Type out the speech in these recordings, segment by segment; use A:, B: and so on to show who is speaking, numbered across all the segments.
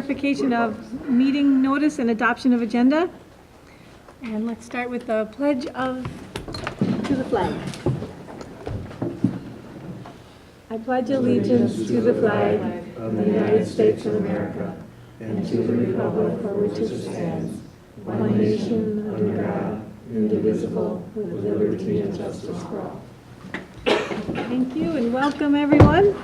A: verification of meeting notice and adoption of agenda. And let's start with the pledge to the flag. I pledge allegiance to the flag of the United States of America and to the republic for which it stands, one nation under God, indivisible, with liberty and justice for all. Thank you and welcome everyone.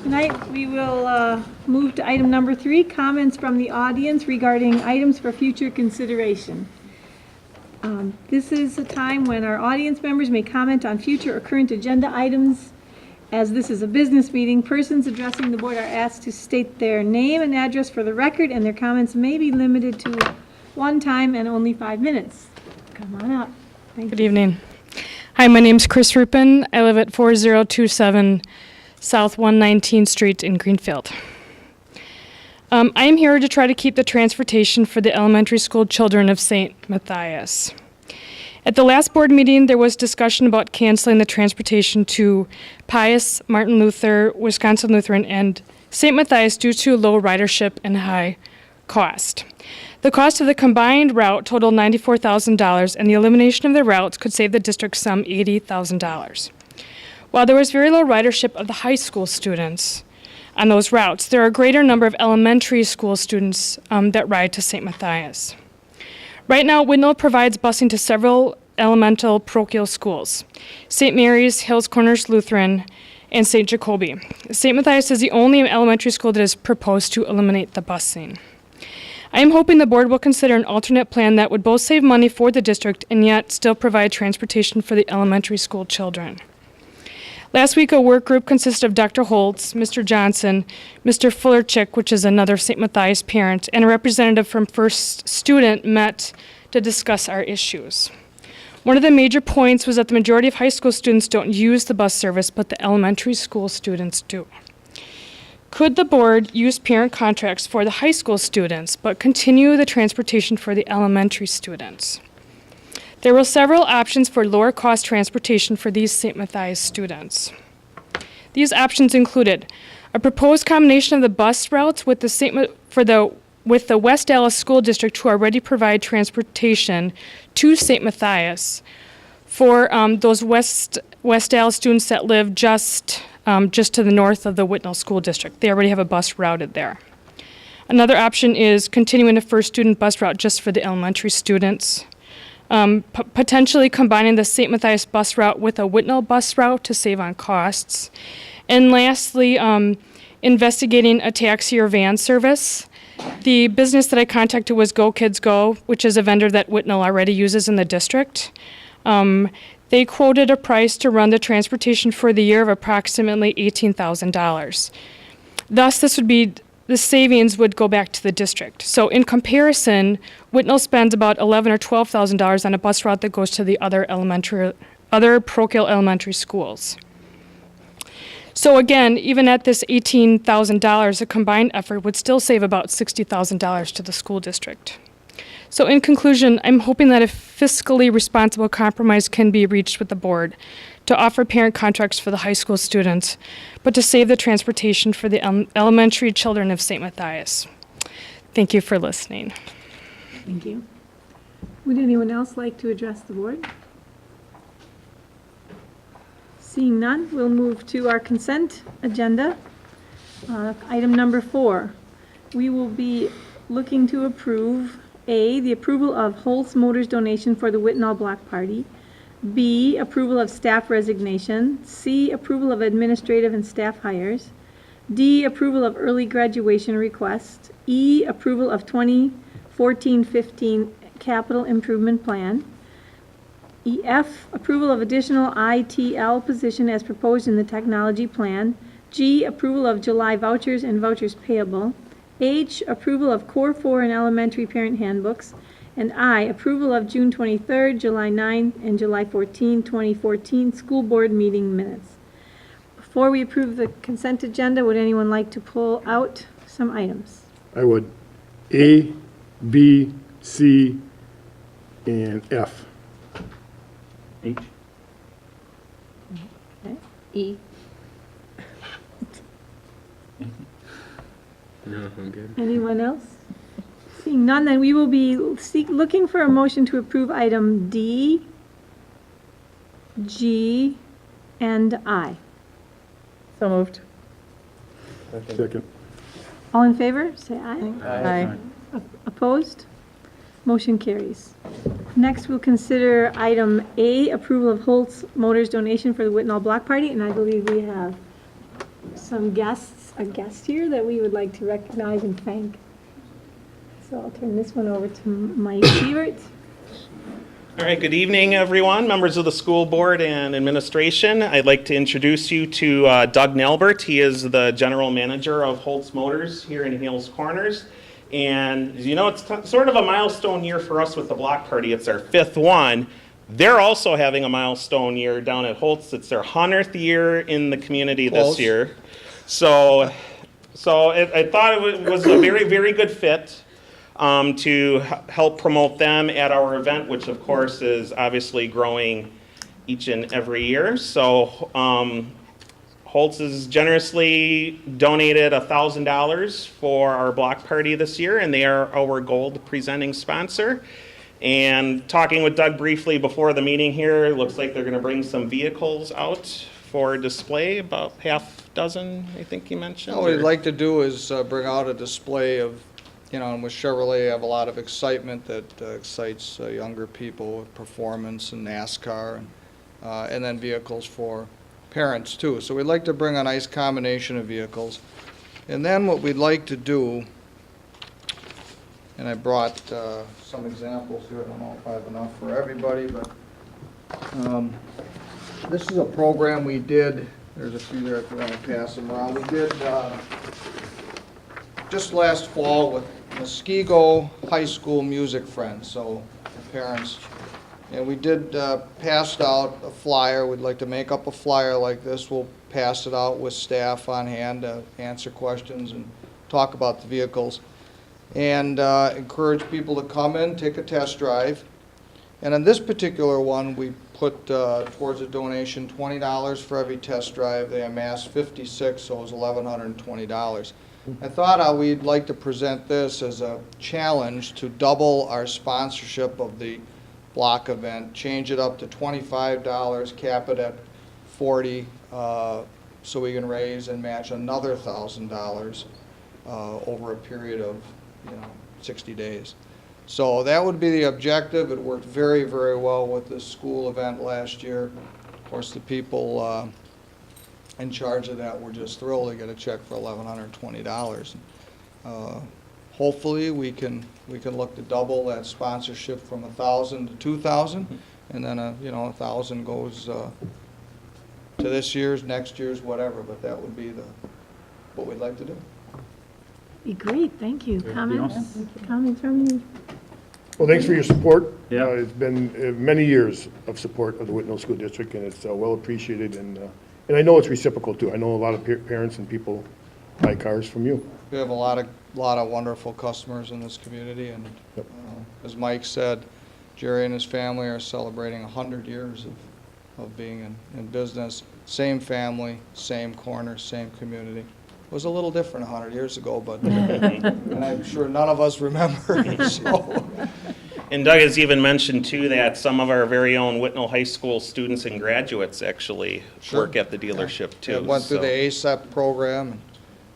A: Tonight we will move to item number 3, comments from the audience regarding items for future consideration. This is a time when our audience members may comment on future or current agenda items. As this is a business meeting, persons addressing the board are asked to state their name and address for the record, and their comments may be limited to one time and only 5 minutes. Come on up. Thank you.
B: Good evening. Hi, my name's Chris Rupin. I live at 4027 South 119th Street in Greenfield. I am here to try to keep the transportation for the elementary school children of St. Matthias. At the last board meeting, there was discussion about canceling the transportation to Pius, Martin Luther, Wisconsin Lutheran, and St. Matthias due to low ridership and high cost. The cost of the combined route totaled $94,000, and the elimination of the routes could save the district some $80,000. While there was very low ridership of the high school students on those routes, there are a greater number of elementary school students that ride to St. Matthias. Right now, Whitnall provides busing to several elemental parochial schools: St. Mary's, Hills Corners Lutheran, and St. Jacobi. St. Matthias is the only elementary school that has proposed to eliminate the busing. I am hoping the board will consider an alternate plan that would both save money for the district and yet still provide transportation for the elementary school children. Last week, a work group consisted of Dr. Holtz, Mr. Johnson, Mr. Fullerchick, which is another St. Matthias parent, and a representative from First Student met to discuss our issues. One of the major points was that the majority of high school students don't use the bus service, but the elementary school students do. Could the board use parent contracts for the high school students, but continue the transportation for the elementary students? There were several options for lower cost transportation for these St. Matthias students. These options included a proposed combination of the bus routes with the West Dallas School District, who already provide transportation to St. Matthias for those West Dallas students that live just to the north of the Whitnall School District. They already have a bus routed there. Another option is continuing a First Student bus route just for the elementary students. Potentially combining the St. Matthias bus route with a Whitnall bus route to save on costs. And lastly, investigating a taxi or van service. The business that I contacted was Go Kids Go, which is a vendor that Whitnall already uses in the district. They quoted a price to run the transportation for the year of approximately $18,000. Thus, the savings would go back to the district. So in comparison, Whitnall spends about $11,000 or $12,000 on a bus route that goes to the other parochial elementary schools. So again, even at this $18,000, a combined effort would still save about $60,000 to the school district. So in conclusion, I'm hoping that a fiscally responsible compromise can be reached with the board to offer parent contracts for the high school students, but to save the transportation for the elementary children of St. Matthias. Thank you for listening.
A: Thank you. Would anyone else like to address the board? Seeing none, we'll move to our consent agenda. Item number 4. We will be looking to approve A, the approval of Holtz Motors donation for the Whitnall Block Party. B, approval of staff resignation. C, approval of administrative and staff hires. D, approval of early graduation request. E, approval of 2014-15 capital improvement plan. EF, approval of additional ITL position as proposed in the technology plan. G, approval of July vouchers and vouchers payable. H, approval of Core 4 and elementary parent handbooks. And I, approval of June 23rd, July 9th, and July 14, 2014 school board meeting minutes. Before we approve the consent agenda, would anyone like to pull out some items?
C: I would. A, B, C, and F.
D: H.
A: Okay. E.
C: No, I'm good.
A: Anyone else? Seeing none, then we will be looking for a motion to approve item D, G, and I.
E: So moved.
C: Second.
A: All in favor, say aye.
E: Aye.
A: Opposed? Motion carries. Next, we'll consider item A, approval of Holtz Motors donation for the Whitnall Block Party, and I believe we have some guests, a guest here that we would like to recognize and thank. So I'll turn this one over to Mike Sievert.
F: All right, good evening, everyone, members of the school board and administration. I'd like to introduce you to Doug Nelbert. He is the general manager of Holtz Motors here in Hales Corners. And you know, it's sort of a milestone year for us with the block party. It's our 5th one. They're also having a milestone year down at Holtz. It's their 100th year in the community this year. So I thought it was a very, very good fit. To help promote them at our event, which of course is obviously growing each and every year. So Holtz has generously donated $1,000 for our block party this year, and they are our gold presenting sponsor. And talking with Doug briefly before the meeting here, it looks like they're going to bring some vehicles out for display, about half dozen, I think he mentioned.
G: What we'd like to do is bring out a display of, and with Chevrolet, have a lot of excitement that excites younger people with performance and NASCAR, and then vehicles for parents too. So we'd like to bring a nice combination of vehicles. And then what we'd like to do, and I brought some examples here, I don't know if I have enough for everybody, but this is a program we did. There's a few there if you want to pass them around. We did just last fall with Muskego High School Music Friends, so parents. And we did passed out a flyer. We'd like to make up a flyer like this. We'll pass it out with staff on hand to answer questions and talk about the vehicles. And encourage people to come in, take a test drive. And on this particular one, we put towards a donation $20 for every test drive. They amassed 56, so it was $1,120. I thought we'd like to present this as a challenge to double our sponsorship of the block event, change it up to $25, cap it at $40, so we can raise and match another $1,000 over a period of 60 days. So that would be the objective. It worked very, very well with this school event last year. Of course, the people in charge of that were just thrilled to get a check for $1,120. Hopefully, we can look to double that sponsorship from $1,000 to $2,000, and then $1,000 goes to this year's, next year's, whatever. But that would be what we'd like to do.
A: Be great, thank you. Comments? Comments from you?
C: Well, thanks for your support.
D: Yeah.
C: It's been many years of support of the Whitnall School District, and it's well appreciated, and I know it's reciprocal too. I know a lot of parents and people buy cars from you.
G: We have a lot of wonderful customers in this community, and
C: Yep.
G: As Mike said, Jerry and his family are celebrating 100 years of being in business. Same family, same corner, same community. It was a little different 100 years ago, but and I'm sure none of us remember. So.
F: And Doug has even mentioned too that some of our very own Whitnall High School students and graduates actually work at the dealership too.
G: They went through the ASAP program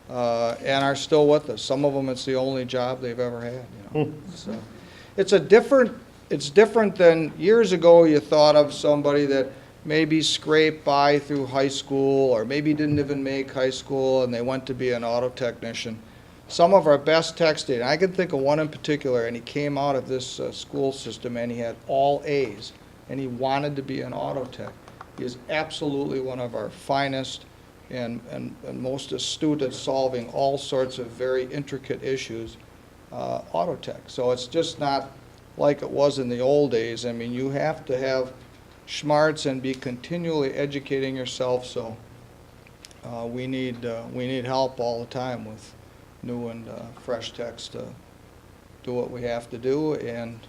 G: and are still with us. Some of them, it's the only job they've ever had. So it's different than years ago. You thought of somebody that maybe scraped by through high school or maybe didn't even make high school and they went to be an auto technician. Some of our best tech students, I can think of one in particular, and he came out of this school system and he had all A's and he wanted to be an auto tech. He is absolutely one of our finest and most astute at solving all sorts of very intricate issues, auto tech. So it's just not like it was in the old days. I mean, you have to have smarts and be continually educating yourself. So we need help all the time with new and fresh techs to do what we have to do, and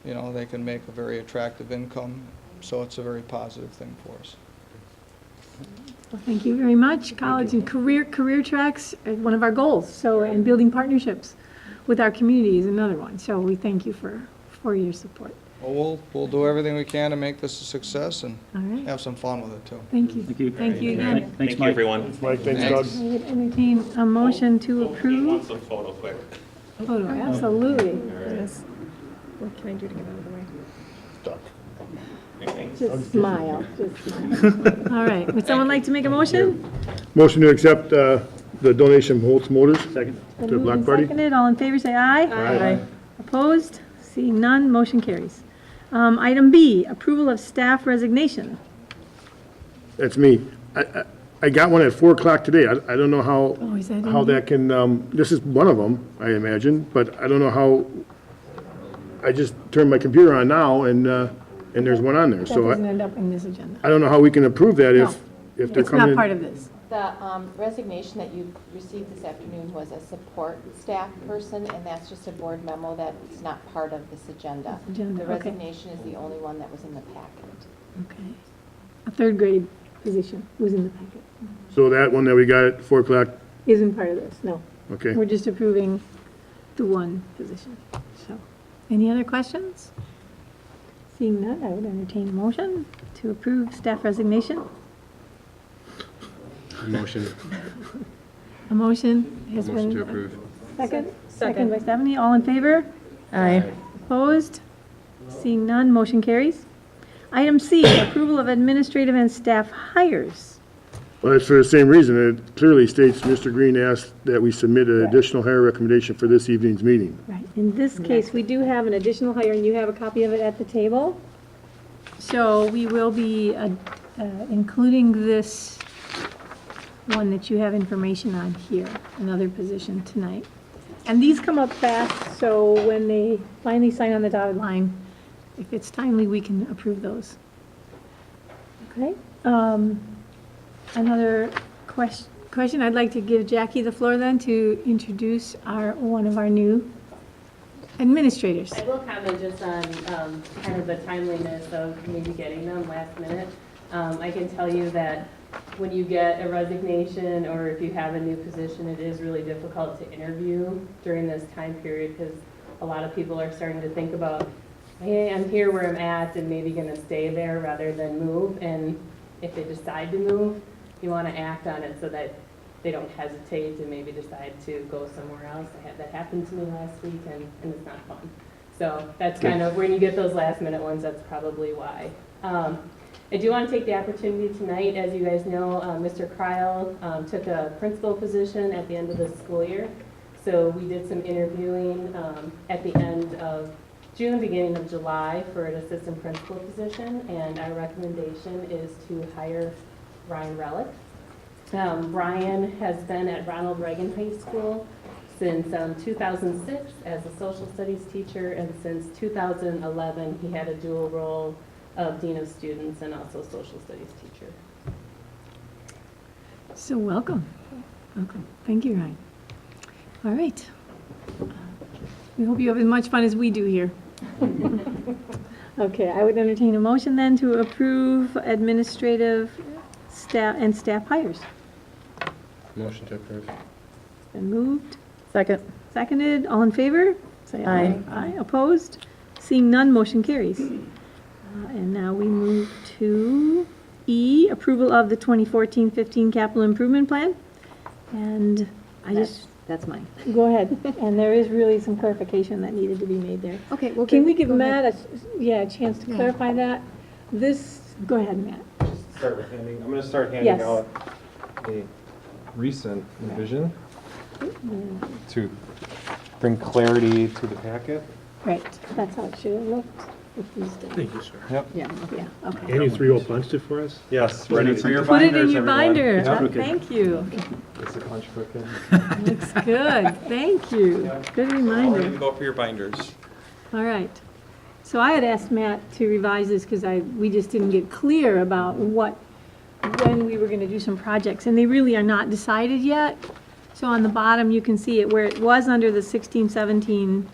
G: they can make a very attractive income. So it's a very positive thing for us.
A: Well, thank you very much. College and career tracks are one of our goals, so, and building partnerships with our community is another one. So we thank you for your support.
G: Well, we'll do everything we can to make this a success and
A: All right,
G: have some fun with it, too.
A: thank you.
D: Thank you.
A: Thank you again.
D: Thanks,
F: Thank you,
D: Mike.
F: everyone.
C: Mike, thanks, Doug.
G: Thanks.
A: I would entertain a motion to
F: He
A: approve.
F: wants a photo quick.
A: Photo, absolutely.
E: What can I do to get out of the way?
C: Doug.
A: Just smile, just smile. All right, would someone like to make a motion?
C: Motion to accept the donation from Holtz Motors
D: Second.
A: Been
C: to the
A: moved
C: Block
A: and
C: Party.
A: seconded, all in favor, say aye.
C: Aye.
A: Opposed? Seeing none, motion carries. Item B, approval of staff resignation.
C: That's me. I got one at 4 o'clock today. I don't know how,
A: Oh, is that
C: how
A: in
C: that can, this is one of them, I imagine, but I don't know how, I just turned my computer on now and there's one on there.
A: That
C: So
A: doesn't
C: I
A: end up in this agenda.
C: don't know how we can approve that
A: No,
C: if they're
A: It's
C: coming
A: not
C: in.
A: part of this.
H: The resignation that you received this afternoon was a support staff person, and that's just a board memo that's not part of this agenda.
A: Agenda,
H: The
A: okay.
H: resignation is the only one that was in the packet.
A: Okay. A third grade position was in the packet.
C: So that one that we got at 4 o'clock,
A: Isn't part of this, no.
C: okay.
A: We're just approving the one position. So, any other questions? Seeing none, I would entertain a motion to approve staff resignation.
I: Motion.
A: A motion has been.
I: Motion to approve.
A: Second? Second by Stephanie, all in favor?
E: Aye.
A: Opposed? Seeing none, motion carries. Item C, approval of administrative and staff hires.
C: Well, it's for the same reason. It clearly states Mr. Green asked that we submit an additional hire recommendation for this evening's meeting.
A: Right, in this case, we do have an additional hire, and you have a copy of it at the table. So we will be including this one that you have information on here, another position tonight. And these come up fast, so when they finally sign on the dotted line, if it's timely, we can approve those. Okay? Another question, I'd like to give Jackie the floor then to introduce one of our new administrators.
J: I will comment just on kind of the timeliness of maybe getting them last minute. I can tell you that when you get a resignation or if you have a new position, it is really difficult to interview during this time period because a lot of people are starting to think about, hey, I'm here where I'm at and maybe going to stay there rather than move. And if they decide to move, you want to act on it so that they don't hesitate to maybe decide to go somewhere else. That happened to me last week and it's not fun. So that's kind of when you get those last minute ones, that's probably why. I do want to take the opportunity tonight, as you guys know, Mr. Kreil took a principal position at the end of the school year. So we did some interviewing at the end of June, beginning of July for an assistant principal position, and our recommendation is to hire Ryan Relic. Brian has been at Ronald Reagan High School since 2006 as a social studies teacher, and since 2011 he had a dual role of Dean of Students and also social studies teacher.
A: So welcome. Welcome. Thank you, Ryan. All right. We hope you have as much fun as we do here. Okay, I would entertain a motion then to approve administrative staff and staff hires.
I: Motion to approve.
A: Been moved,
E: Second.
A: seconded, all in favor? Say
E: Aye.
A: Aye, opposed? Seeing none, motion carries. And now we move to E, approval of the 2014-15 capital improvement plan. And I just,
K: That's mine.
A: go ahead. And there is really some clarification that needed to be made there.
K: Okay, well.
A: Can we give
K: go ahead.
A: Matt a chance to clarify that? Go ahead, Matt.
I: Start with handing, I'm gonna start handing
A: Yes.
I: out a recent revision to bring clarity to the packet.
A: Right, that's how it should have looked with these days.
C: Thank you, sir.
I: Yep.
K: Yeah, okay.
A: Yeah, okay.
C: And you 3-0 punched it for us?
I: Yes, ready for your
A: Put it
I: binders,
A: in your
I: everyone.
A: binder.
I: Yep.
A: Thank you.
I: It's a punch book.
A: Looks good. Thank you. Good
I: Ready to
A: reminder.
I: go for your binders.
A: All right. So I had asked Matt to revise this because we just didn't get clear about when we were going to do some projects, and they really are not decided yet. So on the bottom, you can see it where it was under the 16-17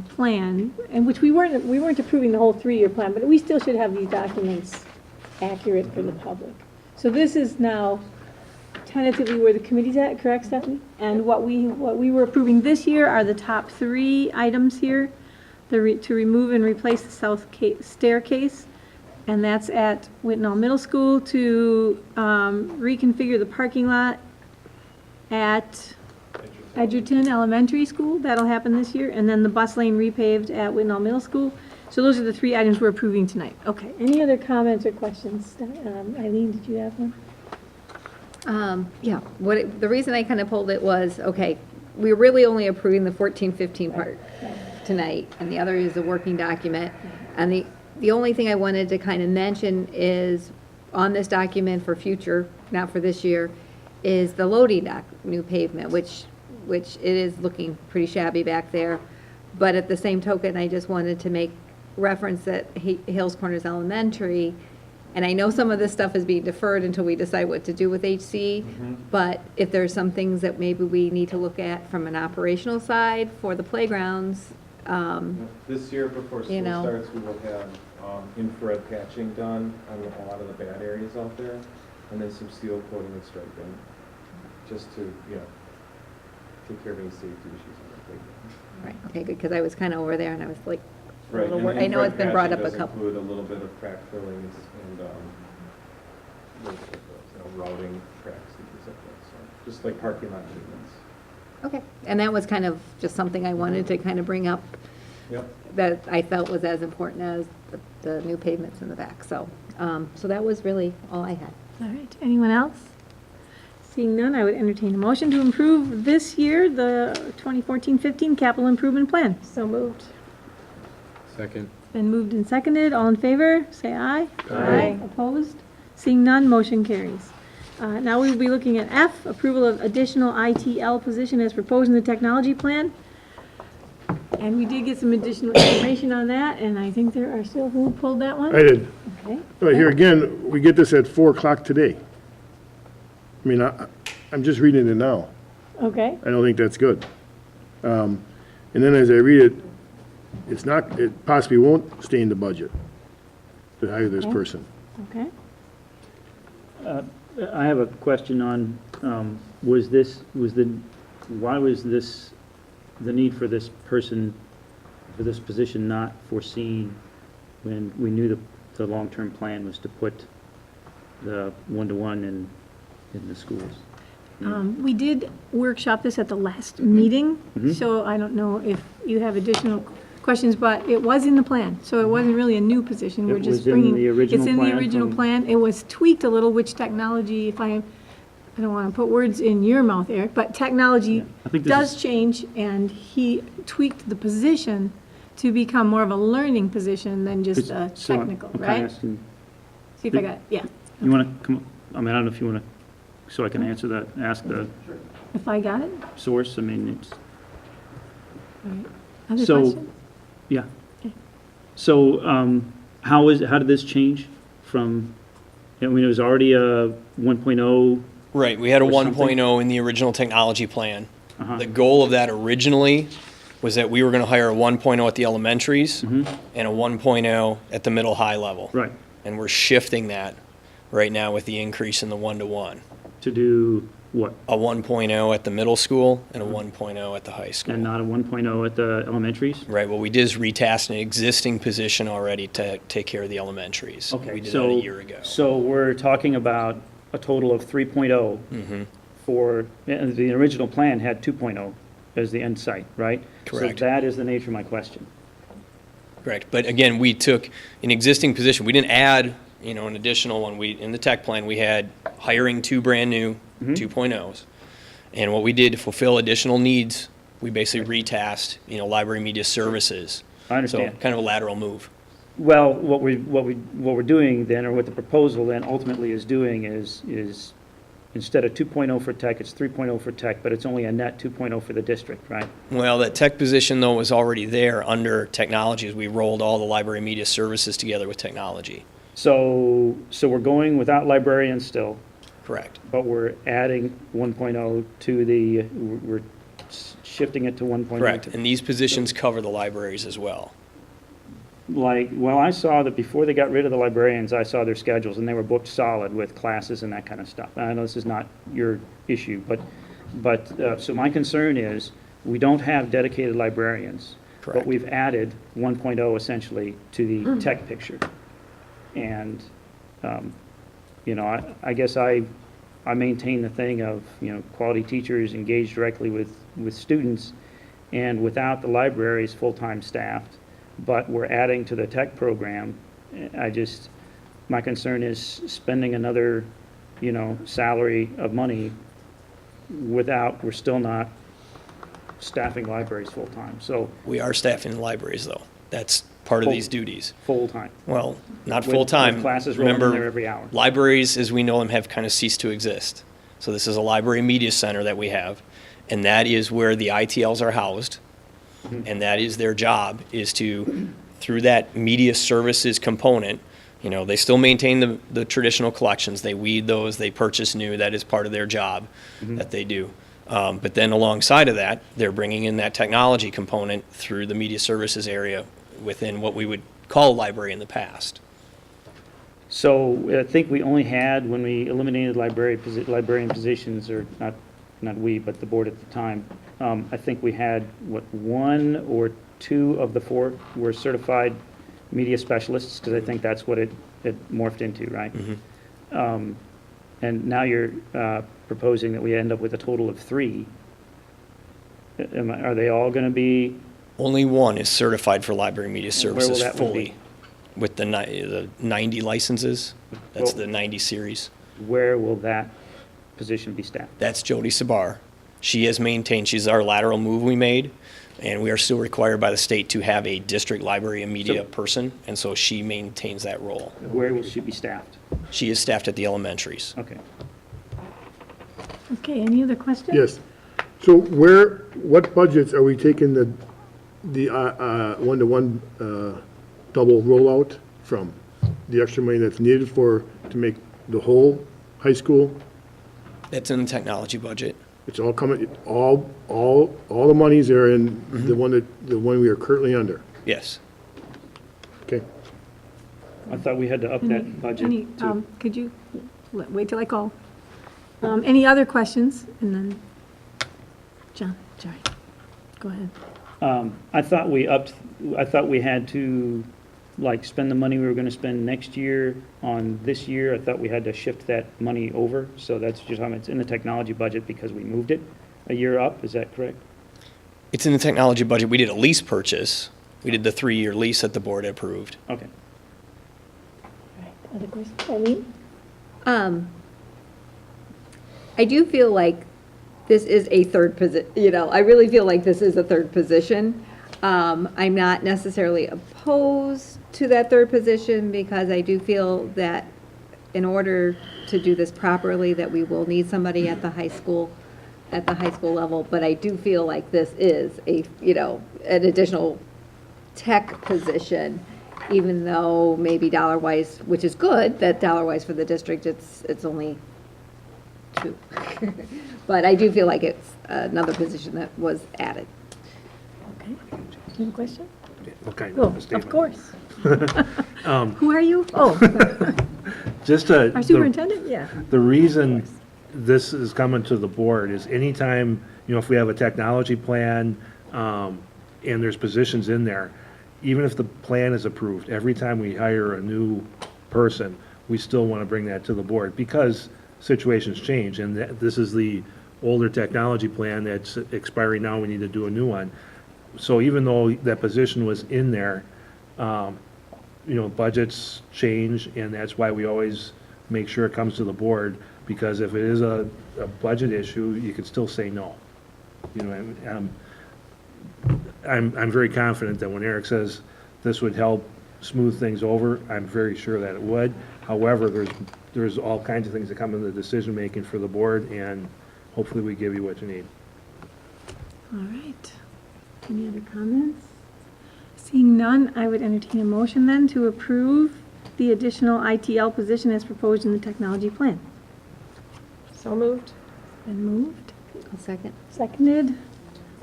A: plan, and which we weren't approving the whole 3-year plan, but we still should have these documents accurate for the public. So this is now tentatively where the committee's at, correct, Stephanie? And what we were approving this year are the top 3 items here. To remove and replace the south staircase, and that's at Whitnall Middle School, to reconfigure the parking lot at Edgerton Elementary School. That'll happen this year. And then the bus lane repaved at Whitnall Middle School. So those are the 3 items we're approving tonight. Okay, any other comments or questions? Eileen, did you have one?
E: Yeah, the reason I kind of pulled it was, okay, we're really only approving the 14-15 part tonight, and the other is a working document. And the only thing I wanted to kind of mention is, on this document for future, not for this year, is the loading dock, new pavement, which it is looking pretty shabby back there. But at the same token, I just wanted to make reference that Hills Corners Elementary, and I know some of this stuff is being deferred until we decide what to do with HC, but if there's some things that maybe we need to look at from an operational side for the playgrounds.
I: This year, before school starts, we will have infrared patching done on a lot of the bad areas out there, and then some seal coating and striping, just to, take care of any safety issues on the playground.
E: Right, okay, good, because I was kind of over there and I was like,
I: Right, and
E: I know it's been brought up a
I: infrared patching
E: couple.
I: does include a little bit of crack fillings and, routing cracks and things like that, so, just like parking lot maintenance.
E: okay, and that was kind of just something I wanted to kind of bring up.
I: Yep.
E: That I felt was as important as the new pavements in the back, so, so that was really all I had.
A: All right, anyone else? Seeing none, I would entertain a motion to approve this year the 2014-15 capital improvement plan.
E: So moved.
I: Second.
A: Been moved and seconded. All in favor, say aye.
E: Aye.
A: Opposed? Seeing none, motion carries. Now we will be looking at F, approval of additional ITL position as proposed in the technology plan. And we did get some additional information on that, and I think there are still, who pulled that one?
C: I did.
A: Okay.
C: Right, here again, we get this at 4 o'clock today. I mean, I'm just reading it now.
A: Okay,
C: I don't think that's good. And then as I read it, it possibly won't stay in the budget to hire this
A: Okay.
C: person.
A: okay.
D: I have a question on, why was the need for this person, for this position not foreseen when we knew the long-term plan was to put the one-to-one in the schools?
A: We did workshop this at the last meeting,
D: Mhm.
A: so I don't know if you have additional questions, but it was in the plan, so it wasn't really a new position. We're
D: It
A: just
D: was in
A: bringing.
D: the original
A: It's in the
D: plan
A: original
D: from-
A: plan. It was tweaked a little, which technology, I don't want to put words in your mouth, Eric, but technology
D: I think this
A: does
D: is-
A: change, and he tweaked the position to become more of a learning position than just a
D: So
A: technical,
D: I'm kinda
A: right?
D: asking,
A: See if I got, yeah,
D: you want to come, I mean, I don't know if you want to, so I can answer that, ask the
A: if I got it.
D: source, I mean, it's,
A: All right. Other
D: So-
A: questions?
D: yeah.
A: Okay.
D: So, how did this change from, I mean, it was already a 1.0,
K: Right, we had a
D: or something?
K: 1.0 in the original technology plan.
D: Uh-huh.
K: The goal of that originally was that we were going to hire a 1.0 at the elementaries and a 1.0 at the middle high level.
D: right,
K: And we're shifting that right now with the increase in the 1-to-1.
D: to do what?
K: A 1.0 at the middle school and a 1.0 at the high school.
D: And not a 1.0 at the elementaries?
K: Right, what we did is retask an existing position already to take care of the elementaries.
D: Okay,
K: We did that
D: so,
K: a year ago.
D: so we're talking about a total of 3.0 for, and the original plan had 2.0 as the end site, right?
K: Correct.
D: So that is the nature of my question.
K: Correct, but again, we took an existing position, we didn't add, an additional one. In the tech plan, we had hiring 2 brand-new 2.0s. And what we did to fulfill additional needs, we basically retasked, library media services.
D: I understand.
K: So kind of a lateral move.
D: Well, what we're doing then, or what the proposal then ultimately is doing is instead of 2.0 for tech, it's 3.0 for tech, but it's only a net 2.0 for the district, right?
K: Well, that tech position, though, was already there under technology as we rolled all the library media services together with technology.
D: So we're going without librarians still,
K: Correct.
D: but we're adding 1.0 to we're shifting it to 1.0.
K: Correct, and these positions cover the libraries as well.
D: Well, I saw that before they got rid of the librarians, I saw their schedules, and they were booked solid with classes and that kind of stuff. I know this is not your issue, so my concern is, we don't have dedicated librarians. But
K: Correct.
D: we've added 1.0 essentially to the tech picture. And, I guess I maintain the thing of, quality teachers engaged directly with students, and without the libraries full-time staffed, but we're adding to the tech program, my concern is spending another, salary of money we're still not staffing libraries full-time, so
K: We are staffing the libraries, though. That's part of
D: Full-
K: these duties.
D: full-time.
K: Well, not
D: With-
K: full-time.
D: with classes rolling in
K: Remember,
D: there every hour.
K: libraries, as we know them, have kind of ceased to exist. So this is a library media center that we have, and that is where the ITLs are housed. And that is their job, is to, through that media services component, they still maintain the traditional collections. They weed those, they purchase new. That is part of their job that they do. But then alongside of that, they're bringing in that technology component through the media services area within what we would call a library in the past.
D: So I think we only had, when we eliminated librarian positions, or not we, but the board at the time, I think we had, one or two of the four were certified media specialists, because I think that's what it morphed into, right? And now you're proposing that we end up with a total of 3. Are they all going to be?
K: Only one is certified for library media
D: And where will
K: services
D: that one
K: fully.
D: be?
K: With the 90 licenses, that's
D: Well-
K: the 90 series.
D: Where will that position be staffed?
K: That's Jody Sabar. She has maintained, she's our lateral move we made, and we are still required by the state to have a district library and media
D: So-
K: person, and so she maintains that role.
D: Where will she be staffed?
K: She is staffed at the elementaries.
D: Okay.
A: Okay, any other questions?
C: Yes. So what budgets are we taking the one-to-one double rollout from? The extra money that's needed to make the whole high school?
K: That's in the technology budget.
C: It's all coming, all the monies are in the one we are currently under.
K: Yes.
C: Okay.
D: I thought we had to up that budget to.
A: Could you, wait till I call. Any other questions? And then, John, sorry, go ahead.
D: I thought we had to, spend the money we were gonna spend next year on this year. I thought we had to shift that money over, so that's just how it's in the technology budget because we moved it a year up, is that correct?
K: It's in the technology budget. We did a lease purchase. We did the 3-year lease that the board approved.
D: Okay.
A: All right, other questions? Eileen?
E: I do feel like this is a third position, I really feel like this is a third position. I'm not necessarily opposed to that third position because I do feel that in order to do this properly, that we will need somebody at the high school level, but I do feel like this is an additional tech position, even though maybe dollar-wise, which is good, that dollar-wise for the district, it's only 2. But I do feel like it's another position that was added.
A: Okay. You have a question?
L: Okay.
A: Oh, of course. Who are you? Oh,
L: Just
A: our superintendent? Yeah.
L: the reason this is coming to the board is anytime, if we have a technology plan, and there's positions in there, even if the plan is approved, every time we hire a new person, we still want to bring that to the board because situations change, and this is the older technology plan that's expiring now, we need to do a new one. So even though that position was in there, budgets change, and that's why we always make sure it comes to the board, because if it is a budget issue, you can still say no. I'm very confident that when Eric says this would help smooth things over, I'm very sure that it would. However, there's all kinds of things that come in the decision-making for the board, and hopefully we give you what you need.
A: All right. Any other comments? Seeing none, I would entertain a motion then to approve the additional ITL position as proposed in the technology plan.
H: So moved.
A: Been moved,
E: A second.
A: seconded.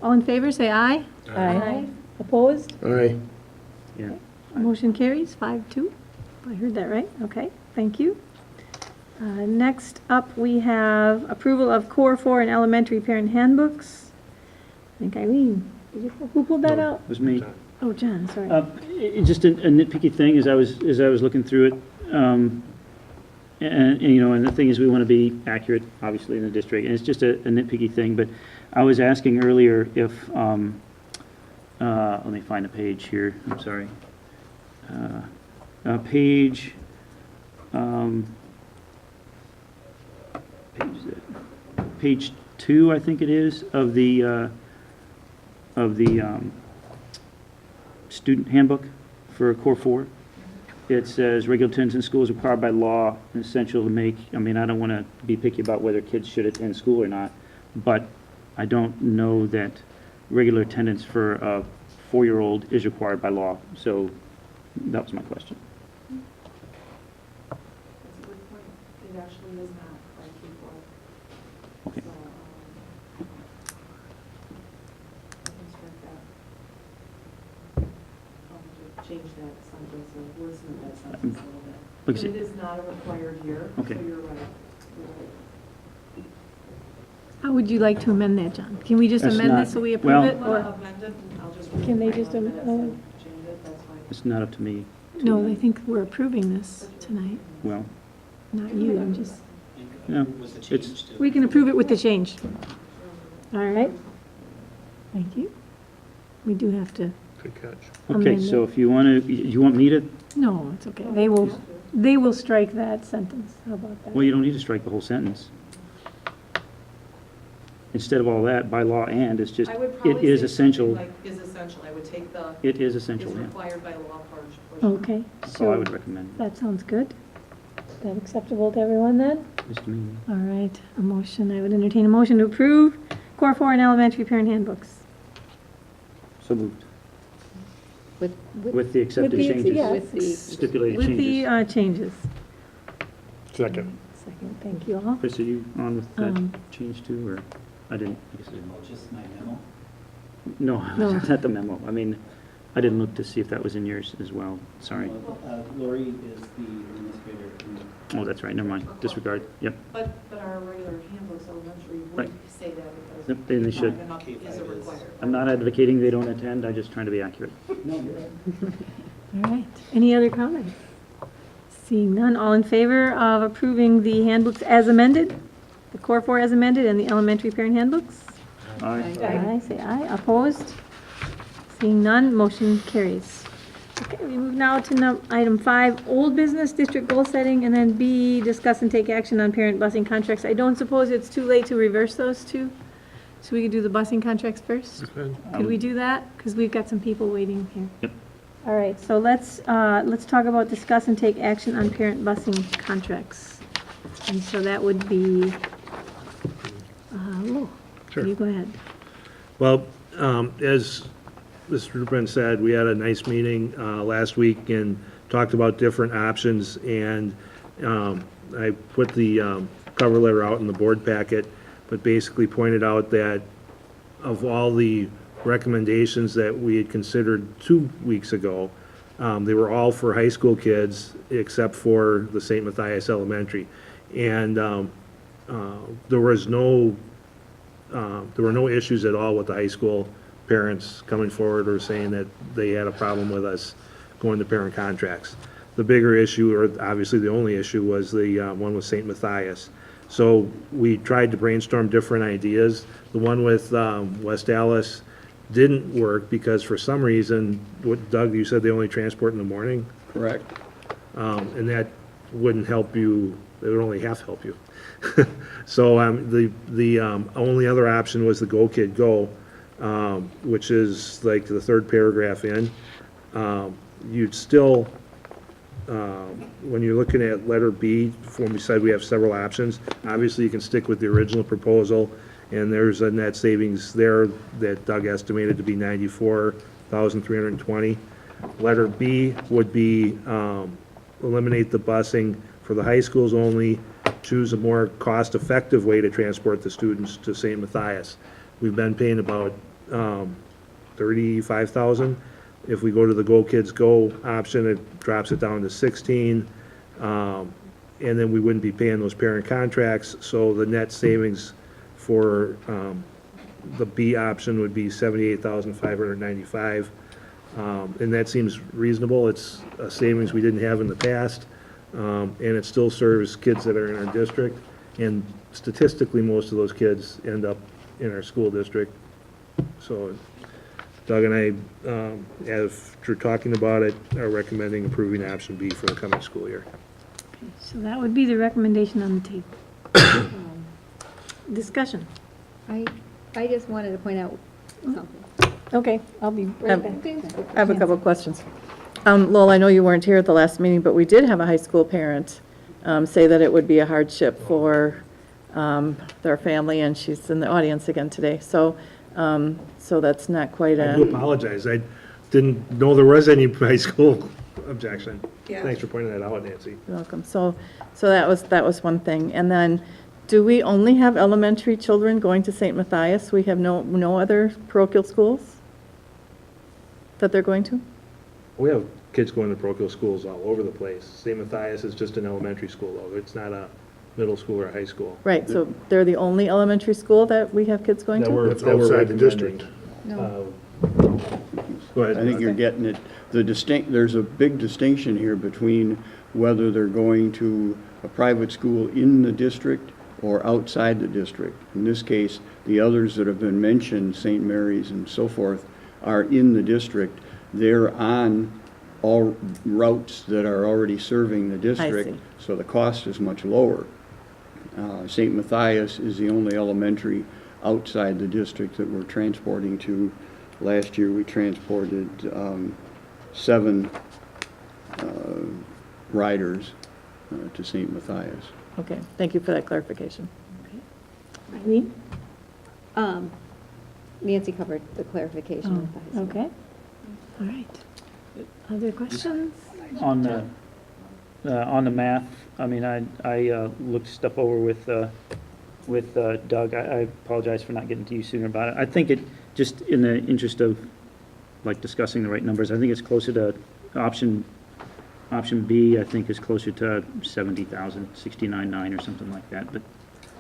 A: All in favor, say aye.
H: Aye.
A: Opposed?
C: All right.
D: Yeah.
A: Motion carries 5-2. I heard that right? Okay, thank you. Next up, we have approval of Core 4 and elementary parent handbooks. I think Eileen, who pulled that out?
D: It was me.
A: Oh, John, sorry.
D: Just a nitpicky thing as I was looking through it, and, you know, and the thing is, we want to be accurate, obviously, in the district, and it's just a nitpicky thing, but I was asking earlier if, let me find a page here, I'm sorry. Page, page 2, I think it is, of the student handbook for Core 4. It says regular attendance in school is required by law and essential to make, I mean, I don't want to be picky about whether kids should attend school or not, but I don't know that regular attendance for a 4-year-old is required by law. So that was my question.
M: That's a good point. It actually is not by Q4.
D: Okay.
M: So, I can strike that. I'll change that sentence, or wordsmith that sentence a little bit. But
D: Because
M: it is not a required year, so
D: Okay.
M: you're right. You're right.
A: How would you like to amend that, John? Can we just
D: That's
A: amend
D: not-
A: this so we approve
D: well-
A: it?
M: Well,
A: Or,
M: amend it, and I'll just.
A: Can they
M: read
A: just
M: my
A: amend-
M: minutes and change it, that's fine.
D: it's not up to me.
A: no, I think we're approving this tonight,
D: Well,
A: not you, I'm just,
D: no, it's,
A: we can approve it with the change. All right? Thank you. We do have to,
C: Good catch.
D: okay,
A: amend
D: so
A: it.
D: if you want to, you want me to,
A: No, it's okay. They will strike that sentence. How about that?
D: well, you don't need to strike the whole sentence. Instead of all that, by law and, it's just,
M: I would
D: it
M: probably
D: is
M: say
D: essential,
M: something like is essential. I would take the
D: it is
M: is
D: essential, yeah.
M: required by law portion.
A: Okay,
D: That's all I
A: so
D: would recommend,
A: that sounds good. Is that acceptable to everyone then?
D: just to me.
A: All right, a motion, I would entertain a motion to approve Core 4 and elementary parent handbooks.
D: So moved,
E: With
D: with the accepted
A: the-
D: changes,
A: yeah.
E: with the
D: stipulated
A: With
D: changes.
A: the changes.
C: Second.
A: Second, thank you all.
D: Chris, are you on with that
A: Um,
D: change too, or, I didn't, I guess I didn't.
N: Just my memo?
D: No,
A: No.
D: not the memo, I mean, I didn't look to see if that was in yours as well, sorry.
N: Lori is the administrator.
D: Oh, that's right, never mind, disregard, yep.
M: But our regular handbooks elementary
D: Right.
M: would say that because.
D: Yep, then they should.
M: Enough is a required.
D: I'm not advocating they don't attend, I'm just trying to be accurate.
N: No, you're right.
A: All right, any other comments? Seeing none, all in favor of approving the handbooks as amended? The Core 4 as amended and the elementary parent handbooks?
D: All right,
A: Aye, say aye. Opposed? Seeing none, motion carries. Okay, we move now to item 5, old business, district goal setting, and then B, discuss and take action on parent busing contracts. I don't suppose it's too late to reverse those two? So we could do the busing contracts first? Could we do that? Because we've got some people waiting here.
D: Yep.
A: All right, so let's talk about discuss and take action on parent busing contracts. And so that would be,
L: Sure.
A: you go ahead.
L: Well, as Mr. Rubin said, we had a nice meeting last week and talked about different options, and I put the cover letter out in the board packet, but basically pointed out that of all the recommendations that we had considered 2 weeks ago, they were all for high school kids except for the St. Matthias Elementary. And there were no issues at all with the high school parents coming forward or saying that they had a problem with us going to parent contracts. The bigger issue, or obviously the only issue, was the one with St. Matthias. So we tried to brainstorm different ideas. The one with West Allis didn't work because for some reason, Doug, you said they only transport in the morning?
K: Correct.
L: And that wouldn't help you, it would only half help you. So the only other option was the Go Kid Go, which is like the third paragraph in. You'd still, when you're looking at letter B, when we said we have several options, obviously you can stick with the original proposal, and there's a net savings there that Doug estimated to be $94,320. Letter B would be eliminate the busing for the high schools only, choose a more cost-effective way to transport the students to St. Matthias. We've been paying about $35,000 If we go to the Go Kids Go option, it drops it down to 16. And then we wouldn't be paying those parent contracts, so the net savings for the B option would be 78,595. And that seems reasonable. It's a savings we didn't have in the past, and it still serves kids that are in our district. And statistically, most of those kids end up in our school district. So Doug and I, after talking about it, are recommending approving option B for the coming school year.
A: So that would be the recommendation on the table. Discussion.
E: I just wanted to point out something.
O: Okay, I'll be
E: Right
O: right
E: back.
O: back. I have a couple of questions. Lowell, I know you weren't here at the last meeting, but we did have a high school parent say that it would be a hardship for their family, and she's in the audience again today. So that's not quite
L: I do
O: a,
L: apologize. I didn't know there was any high school objection.
O: Yeah.
L: Thanks for pointing that out, Nancy.
O: you're welcome. So that was one thing. And then, do we only have elementary children going to St. Matthias? We have no other parochial schools that they're going to?
L: We have kids going to parochial schools all over the place. St. Matthias is just an elementary school, though. It's not a middle school or a high school.
O: Right, so they're the only elementary school that we have kids going to?
C: That's outside the district.
L: Go ahead.
P: I think you're getting it. There's a big distinction here between whether they're going to a private school in the district or outside the district. In this case, the others that have been mentioned, St. Mary's and so forth, are in the district. They're on all routes that are already serving the district,
O: see.
P: so the cost is much lower. St. Matthias is the only elementary outside the district that we're transporting to. Last year, we transported 7 riders to St. Matthias.
O: Okay, thank you for that clarification.
A: Eileen?
E: Nancy covered the clarification with the high school.
A: Okay. All right. Other questions?
D: On the math, I mean, I looked stuff over with Doug. I apologize for not getting to you sooner about it. I think it, just in the interest of, like, discussing the right numbers, I think it's closer to option B, I think is closer to 70,000, 69.9 or something like that, but,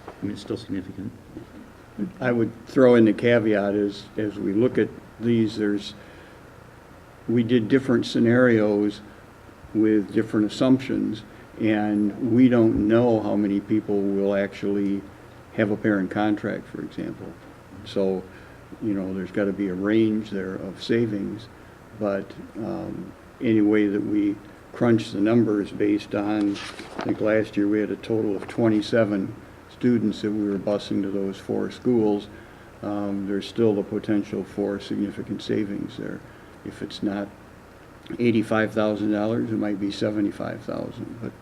D: I mean, it's still significant.
P: I would throw in the caveat is, as we look at these, we did different scenarios with different assumptions, and we don't know how many people will actually have a parent contract, for example. So, there's got to be a range there of savings, but any way that we crunch the numbers based on, I think last year we had a total of 27 students that we were busing to those 4 schools, there's still the potential for significant savings there. If it's not $85,000, it might be $75,000, but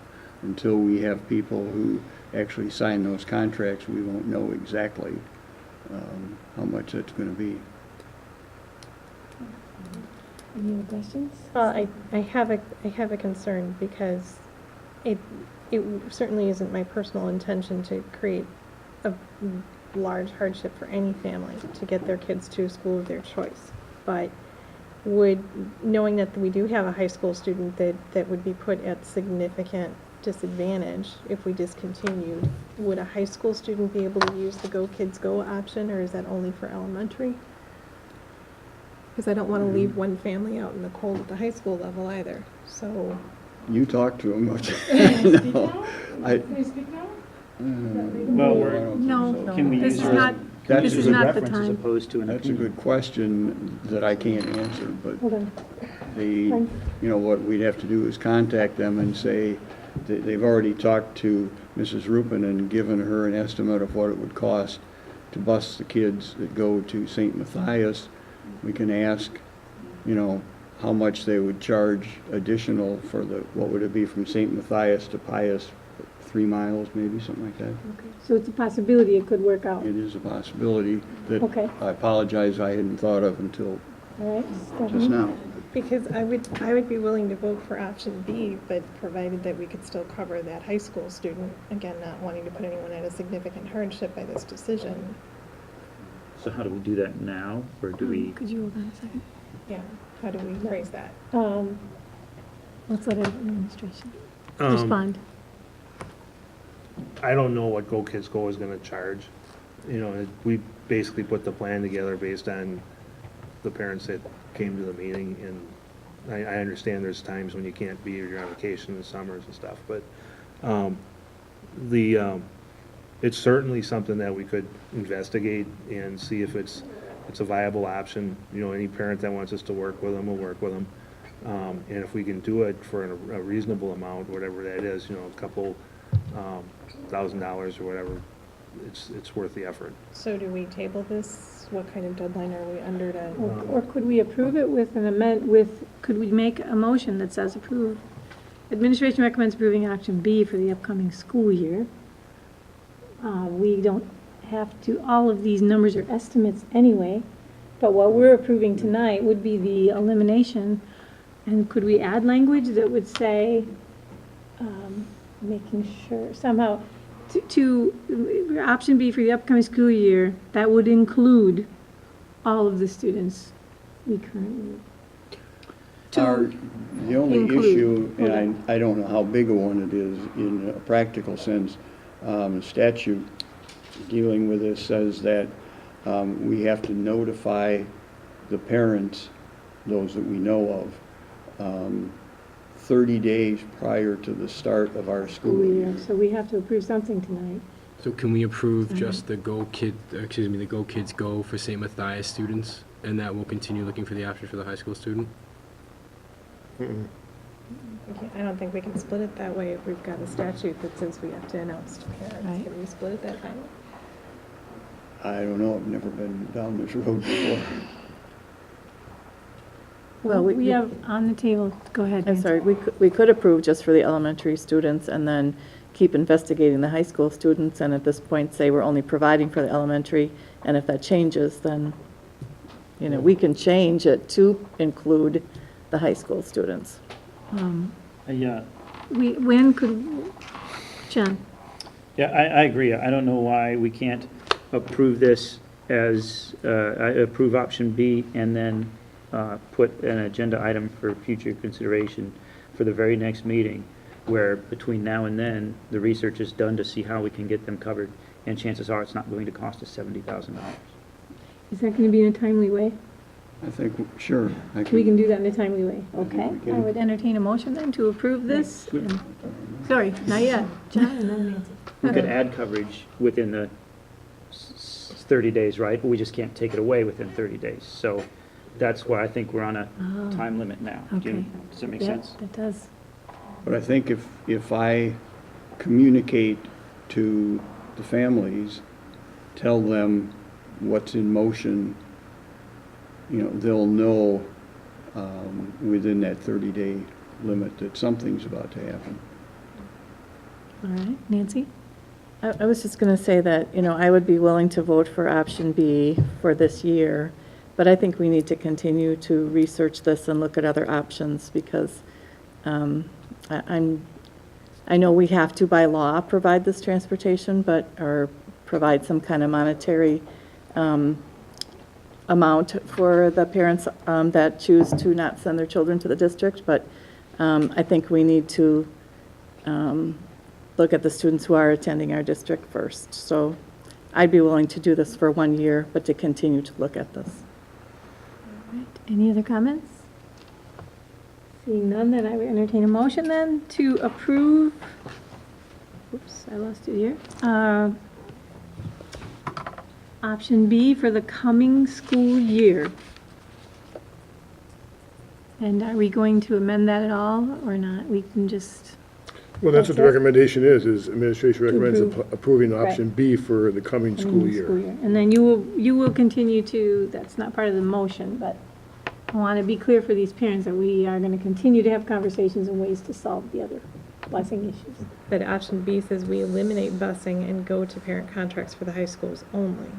P: until we have people who actually sign those contracts, we won't know exactly how much that's going to be.
A: Any other questions?
Q: Well, I have a concern because it certainly isn't my personal intention to create a large hardship for any family to get their kids to a school of their choice. But knowing that we do have a high school student that would be put at significant disadvantage if we discontinued, would a high school student be able to use the Go Kids Go option, or is that only for elementary? Because I don't want to leave one family out in the cold at the high school level either, so.
P: You talk to them.
A: No,
D: Can we
A: this
D: use
A: is
D: her
A: not,
P: That's
A: this
P: a
A: is
P: good
A: not the
D: reference as
A: time.
D: opposed to an
P: That's a
D: opinion?
P: good question that I can't answer, but
Q: Hold on.
P: what we'd have to do is contact them and say that they've already talked to Mrs. Rupin and given her an estimate of what it would cost to bus the kids that go to St. Matthias. We can ask, how much they would charge additional for what would it be from St. Matthias to Pius, 3 miles, maybe, something like that.
A: Okay. So it's a possibility it could work out.
P: It is a possibility that
A: Okay.
P: I apologize I hadn't thought of until
A: All right,
P: just
A: Stephanie?
P: now.
Q: Because I would be willing to vote for option B, but provided that we could still cover that high school student, again, not wanting to put anyone at a significant hardship by this decision.
D: So how do we do that now, or do we?
A: Could you hold on a second?
Q: Yeah, how do we phrase that?
A: Let's let administration
L: Um,
A: respond.
L: I don't know what Go Kids Go is gonna charge. You know, we basically put the plan together based on the parents that came to the meeting, and I understand there's times when you can't be, or you're on vacation in the summers and stuff, but, it's certainly something that we could investigate and see if it's a viable option. You know, any parent that wants us to work with them, we'll work with them. And if we can do it for a reasonable amount, whatever that is, you know, a couple, $1,000 or whatever, it's worth the effort.
Q: So do we table this? What kind of deadline are we under to?
A: Or could we approve it with an could we make a motion that says approve? Administration recommends approving option B for the upcoming school year. We don't have to, all of these numbers are estimates anyway, but what we're approving tonight would be the elimination. And could we add language that would say, making sure somehow, to option B for the upcoming school year, that would include all of the students we currently.
P: The only
A: include.
P: issue, and I don't know how big a one it is in a practical sense, the statute dealing with this says that we have to notify the parents, those that we know of, 30 days prior to the start of our school year.
A: So we have to approve something tonight.
R: So can we approve just the the Go Kids Go for St. Matthias students, and that we'll continue looking for the option for the high school student?
Q: I don't think we can split it that way if we've got a statute that says we have to announce to parents.
A: Right.
Q: Can we split it that way?
P: I don't know, I've never been down this road before.
A: Well, we have on the table, go ahead.
O: I'm
A: Nancy.
O: sorry, we could approve just for the elementary students and then keep investigating the high school students, and at this point say we're only providing for the elementary, and if that changes, then, you know, we can change it to include the high school students.
D: Yeah,
A: When could, Jen?
D: yeah, I agree. I don't know why we can't approve this as, approve option B and then put an agenda item for future consideration for the very next meeting, where between now and then, the research is done to see how we can get them covered, and chances are it's not going to cost us $70,000.
A: Is that going to be in a timely way?
P: I think, sure.
A: We can do that in a timely way. Okay,
P: we can.
A: I would entertain a motion then to approve this. Sorry, not yet. John and then Nancy.
D: We could add coverage within the 30 days, right? But we just can't take it away within 30 days. So that's why I think we're on a time limit now.
A: Okay.
D: Does that make
A: Yeah,
D: sense?
A: that does.
P: But I think if I communicate to the families, tell them what's in motion, you know, they'll know within that 30-day limit that something's about to happen.
A: All right, Nancy?
O: I was just going to say that, you know, I would be willing to vote for option B for this year, but I think we need to continue to research this and look at other options, because I know we have to by law provide this transportation, or provide some kind of monetary amount for the parents that choose to not send their children to the district, but I think we need to look at the students who are attending our district first. So I'd be willing to do this for 1 year, but to continue to look at this.
A: All right, any other comments? Seeing none, then I would entertain a motion then to approve, oops, I lost it here. Option B for the coming school year. And are we going to amend that at all, or not? We can just,
C: Well, that's what the
A: That's it?
C: recommendation is administration recommends
A: approve.
C: approving
A: Right.
C: option B for the coming school year.
A: And then you will continue to, that's not part of the motion, but I want to be clear for these parents that we are going to continue to have conversations and ways to solve the other busing issues.
Q: But option B says we eliminate busing and go to parent contracts for the high schools only.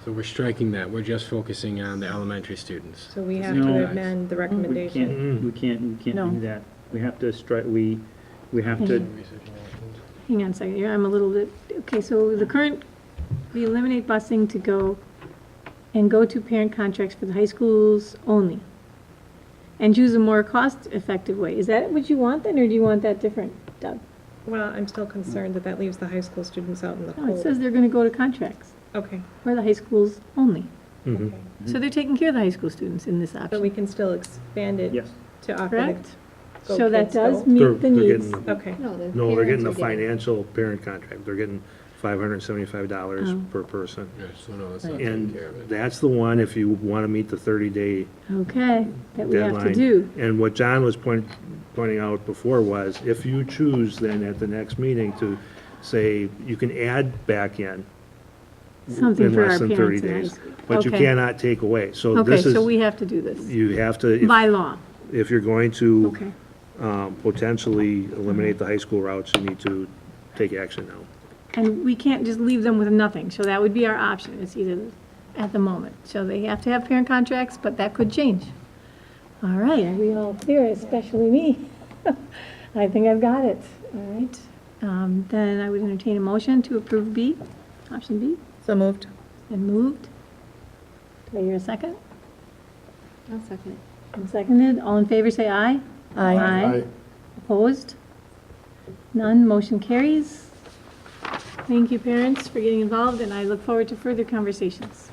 R: So we're striking that. We're just focusing on the elementary students.
Q: So we have
D: No.
Q: to amend the recommendation.
D: We can't
O: No.
D: do that. We have to we have to,
A: Hang on a second here, I'm a little bit, okay, so we eliminate busing to go to parent contracts for the high schools only. and choose a more cost-effective way. Is that what you want then, or do you want that different, Doug?
Q: Well, I'm still concerned that that leaves the high school students out in the
A: No, it
Q: cold.
A: says they're gonna go to contracts,
Q: Okay,
A: or the high schools only.
L: Mhm.
Q: okay.
A: So they're taking care of the high school students in this
Q: But we
A: option,
Q: can still expand it
D: Yes.
Q: to offer the
A: correct?
Q: Go
A: So that
Q: Kids
A: does
Q: Go?
A: meet
L: They're-
A: the
L: they're
A: needs.
L: getting-
Q: Okay.
E: No, the
L: No, they're getting
E: parents
L: a
E: are
L: financial parent contract. They're getting $575
A: Oh.
L: per person.
R: Yeah, so no, that's not taking
L: And
R: care of it.
L: that's the one, if you want to meet the 30-day
A: Okay, that we have to
L: deadline.
A: do.
L: And what John was pointing out before was, if you choose then at the next meeting to say, you can add back in
A: Something
L: in
A: for our
L: less than 30
A: parents in high
L: days,
A: school.
L: but you
A: Okay.
L: cannot take away. So
A: Okay,
L: this is,
A: so we have to do this,
L: you have to,
A: by law.
L: if you're going to
A: Okay.
L: potentially eliminate the high school routes, you need to take action now.
A: And we can't just leave them with nothing, so that would be our option, it's either at the moment. So they have to have parent contracts, but that could change. All right, are we all clear, especially me? I think I've got it, all right. Then I would entertain a motion to approve B, option B,
O: So moved.
A: and moved. Do I hear a second?
E: I'll second it.
A: And seconded, all in favor say aye.
O: Aye.
A: Opposed? None, motion carries. Thank you, parents, for getting involved, and I look forward to further conversations.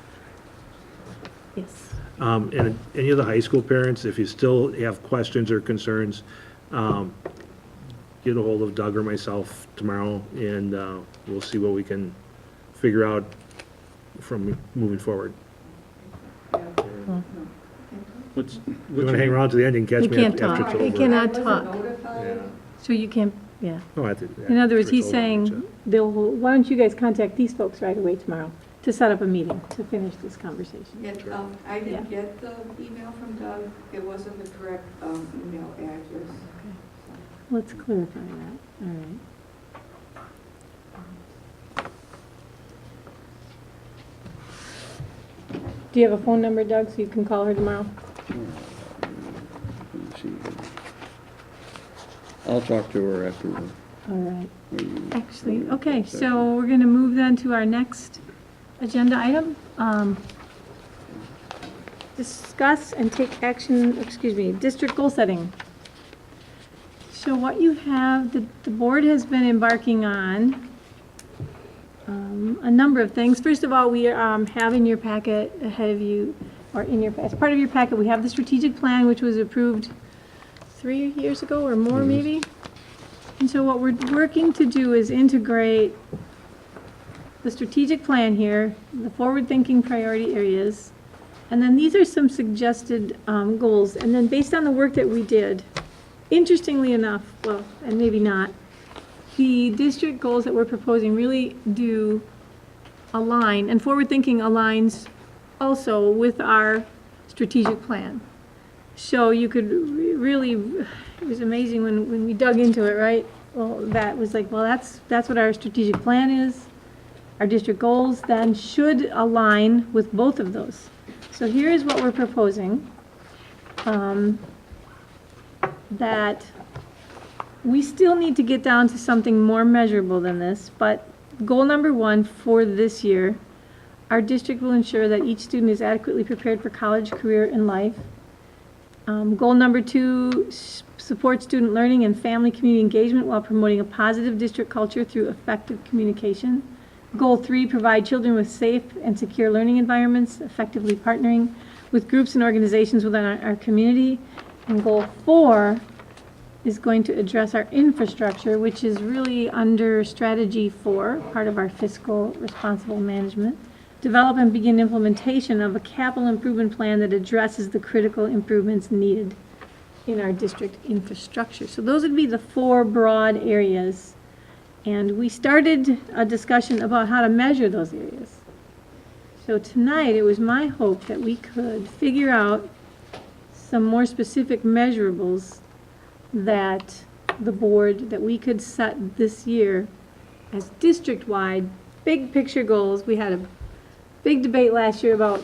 A: Yes.
L: And any of the high school parents, if you still have questions or concerns, get a hold of Doug or myself tomorrow, and we'll see what we can figure out from moving forward.
D: What's,
L: If you want to hang around to the end, you can
A: He
L: catch me
A: can't
L: after
A: talk,
L: it's
A: he
L: over.
A: cannot talk,
L: Yeah.
A: so you can't, yeah.
L: No, after-
A: In other words,
L: after
A: he's
L: it's over, I'll
A: saying,
L: get you.
A: why don't you guys contact these folks right away tomorrow to set up a meeting to finish this conversation?
M: I didn't get the email from Doug. It wasn't the correct email address.
A: Let's clarify that, all right. Do you have a phone number, Doug, so you can call her tomorrow?
P: Let's see here. I'll talk to her afterward.
A: All right. Actually, okay, so we're going to move then to our next agenda item. Discuss and take action, district goal setting. So what you have, the board has been embarking on a number of things. First of all, we have in your packet ahead of you, or as part of your packet, we have the strategic plan, which was approved 3 years ago or more, maybe. And so what we're working to do is integrate the strategic plan here, the forward-thinking priority areas, and then these are some suggested goals. And then based on the work that we did, interestingly enough, well, and maybe not, the district goals that we're proposing really do align, and forward-thinking aligns also with our strategic plan. So you could really, it was amazing when we dug into it, right? Well, that was like, well, that's what our strategic plan is. Our district goals then should align with both of those. So here is what we're proposing. That we still need to get down to something more measurable than this, but goal number 1 for this year, our district will ensure that each student is adequately prepared for college, career, and life. Goal number 2, support student learning and family community engagement while promoting a positive district culture through effective communication. Goal 3, provide children with safe and secure learning environments, effectively partnering with groups and organizations within our community. And goal 4 is going to address our infrastructure, which is really under strategy 4, part of our fiscal responsible management. Develop and begin implementation of a capital improvement plan that addresses the critical improvements needed in our district infrastructure. So those would be the 4 broad areas. And we started a discussion about how to measure those areas. So tonight, it was my hope that we could figure out some more specific measurables that the board, that we could set this year as district-wide, big picture goals. We had a big debate last year about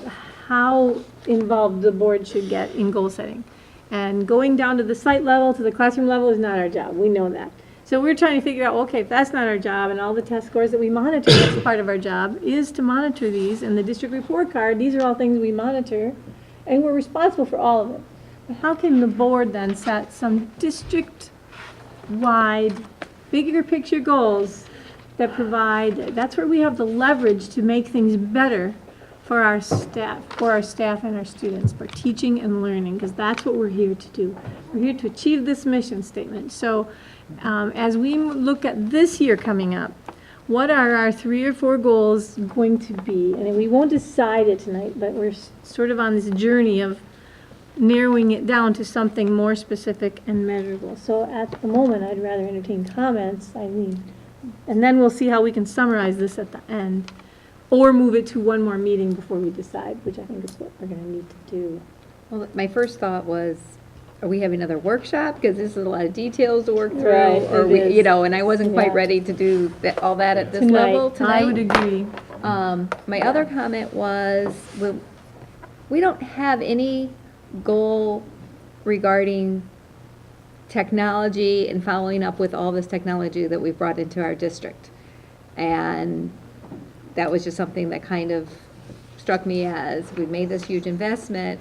A: how involved the board should get in goal setting. And going down to the site level, to the classroom level is not our job. We know that. So we're trying to figure out, okay, if that's not our job, and all the test scores that we monitor, that's part of our job, is to monitor these, and the district report card, these are all things we monitor, and we're responsible for all of it. But how can the board then set some district-wide, bigger picture goals that provide, that's where we have the leverage to make things better for our staff and our students, for teaching and learning, because that's what we're here to do. We're here to achieve this mission statement. So as we look at this year coming up, what are our 3 or 4 goals going to be? And we won't decide it tonight, but we're sort of on this journey of narrowing it down to something more specific and measurable. So at the moment, I'd rather entertain comments, Eileen, and then we'll see how we can summarize this at the end, or move it to one more meeting before we decide, which I think is what we're going to need to do.
E: Well, my first thought was, are we having another workshop? Because this is a lot of details to work through.
A: Right,
E: Or
A: it
E: we,
A: is.
E: you know, and I wasn't quite
A: Yeah.
E: ready to do all that at this level tonight.
A: I would agree.
E: My other comment was, we don't have any goal regarding technology and following up with all this technology that we've brought into our district. And that was just something that kind of struck me as we've made this huge investment.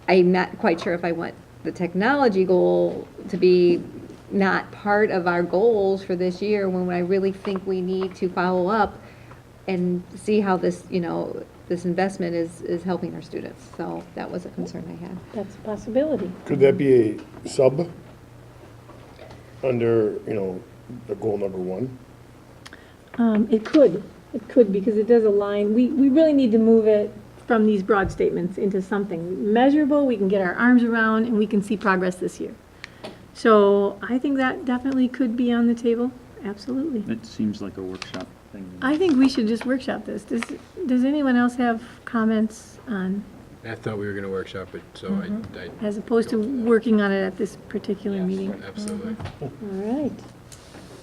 E: I'm not quite sure if I want the technology goal to be not part of our goals for this year, when I really think we need to follow up and see how this, you know, this investment is helping our students. So that was a concern I had.
A: That's a possibility.
C: Could that be a sub under, you know, the goal number 1?
A: It could, because it does align. We really need to move it from these broad statements into something measurable, we can get our arms around, and we can see progress this year. So I think that definitely could be on the table, absolutely.
D: It seems like a workshop thing.
A: I think we should just workshop this. Does anyone else have comments on,
R: I thought we were going to workshop it, so I
A: as opposed to working on it at this particular meeting?
R: absolutely.
A: All right.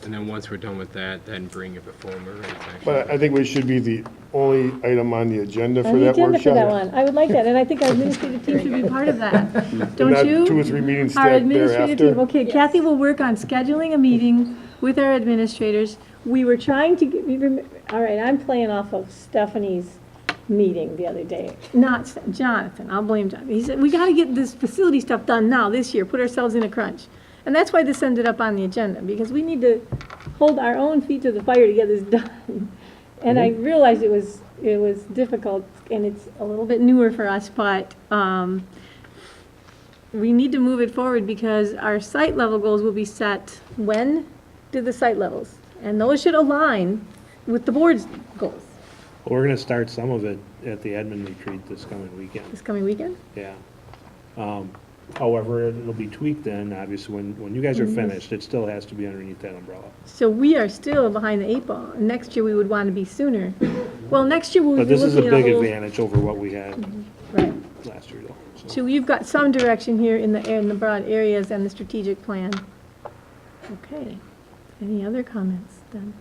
R: And then once we're done with that, then bring it before we're ready to actually.
C: But I think we should be the only item on the agenda for
A: On the
C: that
A: agenda for
C: workshop.
A: that one. I would like that, and I think our administrative team should be part of that. Don't
C: Not
A: you?
C: 2 or 3 meetings
A: Our
C: stacked
A: administrative
C: thereafter.
A: team, okay, Kathy will work on scheduling a meeting with our administrators. We were trying to get, all right, I'm playing off of Stephanie's meeting the other day. Not Jonathan, I'll blame Jonathan. He said, we gotta get this facility stuff done now, this year, put ourselves in a crunch. And that's why this ended up on the agenda, because we need to hold our own feet to the fire to get this done. And I realized it was difficult, and it's a little bit newer for us, but we need to move it forward because our site level goals will be set when do the site levels? And those should align with the board's goals.
L: We're going to start some of it at the admin retreat this coming weekend.
A: This coming weekend?
L: Yeah. However, it'll be tweaked then, obviously, when you guys are finished, it still has to be underneath that umbrella.
A: So we are still behind the 8 ball. Next year, we would want to be sooner. Well, next year, we'll be
L: But this is a
A: looking at
L: big
A: a whole...
L: advantage over what we had
A: Right.
L: last year, though.
A: So you've got some direction here in the broad areas and the strategic plan. Okay. Any other comments then?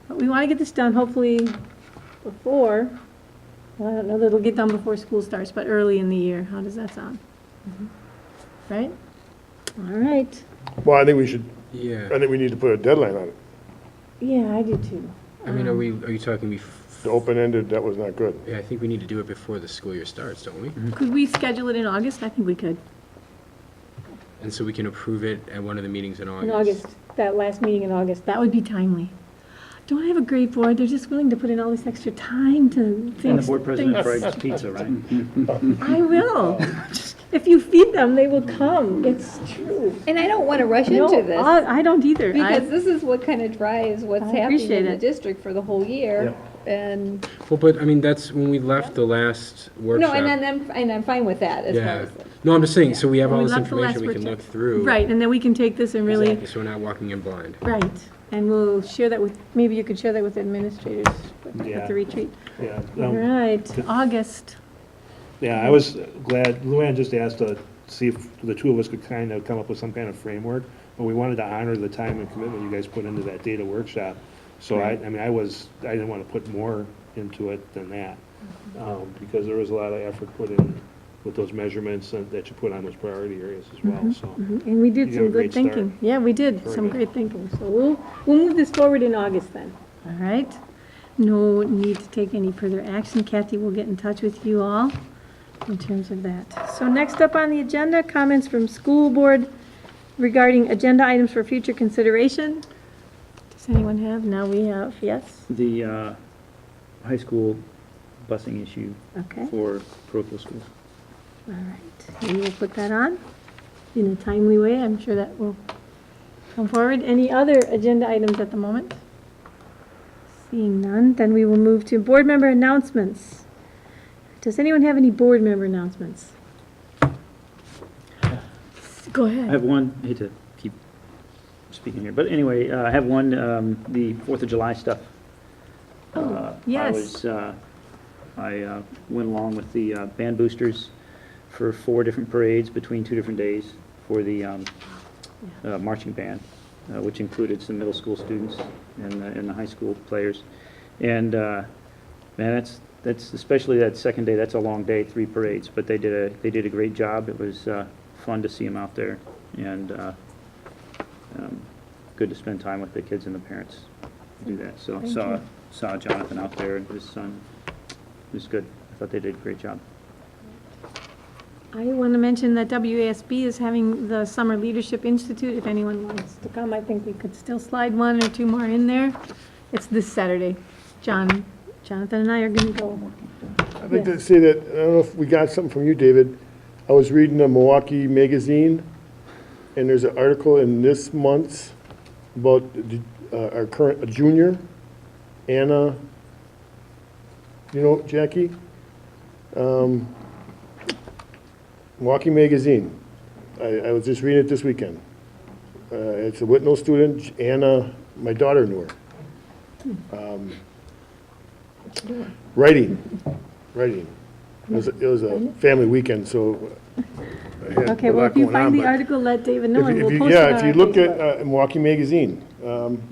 A: But we want to get this done hopefully before, well, I don't know that it'll get done before school starts, but early in the year. How does that sound? Right? All right.
C: Well, I think we should,
R: Yeah.
C: I think we need to put a deadline on it.
A: Yeah, I do too.
R: I mean, are you talking
C: The open-ended, that was not good.
R: Yeah, I think we need to do it before the school year starts, don't we?
A: Could we schedule it in August? I think we could.
R: And so we can approve it at one of the meetings in August.
A: In August, that last meeting in August. That would be timely. Don't I have a great board? They're just willing to put in all this extra time to things.
D: And the board president
A: things-
D: brings pizza, right?
A: I will. If you feed them, they will come. It's true.
E: And I don't want to rush
A: No,
E: into this.
A: I don't either.
E: Because this is what kind of drives what's
A: I
E: happening
A: appreciate
E: in the
A: it.
E: district for the whole year. And,
R: Well, but I mean, that's when we left the last workshop.
E: no, and I'm fine with that as far
R: Yeah.
E: as.
R: No, I'm just saying, so we have
A: When
R: all
A: we
R: this
A: left the last
R: information we can
A: workshop.
R: look through.
A: Right, and then we can take this and really,
R: Exactly, so we're not walking in blind.
A: right. And we'll share that with, maybe you could share that with administrators at
L: Yeah.
A: the retreat.
L: Yeah.
A: All right, August.
L: Yeah, I was glad, Luann just asked to see if the two of us could kind of come up with some kind of framework, but we wanted to honor the time and commitment you guys put into that data workshop. So I mean, I didn't want to put more into it than that, because there was a lot of effort put in with those measurements that you put on those priority areas as well, so.
A: And we did
L: You got
A: some
L: a
A: good
L: great start.
A: thinking. Yeah, we did,
L: Very
A: some
L: good.
A: great thinking. So we'll move this forward in August then, all right? No need to take any further action. Kathy will get in touch with you all. in terms of that. So next up on the agenda, comments from school board regarding agenda items for future consideration. Does anyone have? Now we have, yes?
D: The high school busing issue
A: Okay.
D: for parochial schools.
A: All right, we will put that on in a timely way. I'm sure that will come forward. Any other agenda items at the moment? Seeing none, then we will move to board member announcements. Does anyone have any board member announcements? Go
D: I
A: ahead.
D: have one, I hate to keep speaking here, but anyway, I have one, the 4th of July stuff.
A: Yes.
D: I went along with the band boosters for 4 different parades between 2 different days for the marching band, which included some middle school students and the high school players. And man, that's especially that second day. That's a long day, 3 parades, but they did a great job. It was fun to see them out there, and good to spend time with the kids and the parents to do that. So saw Jonathan out there and his son. It was good. I thought they did a great job.
A: I want to mention that WASB is having the Summer Leadership Institute. If anyone wants to come, I think we could still slide 1 or 2 more in there. It's this Saturday. Jonathan and I are going to go.
C: I'd like to say that, I don't know if we got something from you, David. I was reading the Milwaukee Magazine, and there's an article in this month's about our current junior, Anna, you know, Jackie? Milwaukee Magazine. I was just reading it this weekend. It's a Whitnall student, Anna, my daughter knew her. Writing. It was a family weekend, so I had
A: Okay,
C: a
A: well,
C: lot
A: if you
C: going on,
A: find the
C: but
A: article, let David know, and we'll post it
C: yeah,
A: on
C: if
A: our
C: you look
A: Facebook.
C: at Milwaukee Magazine,
A: We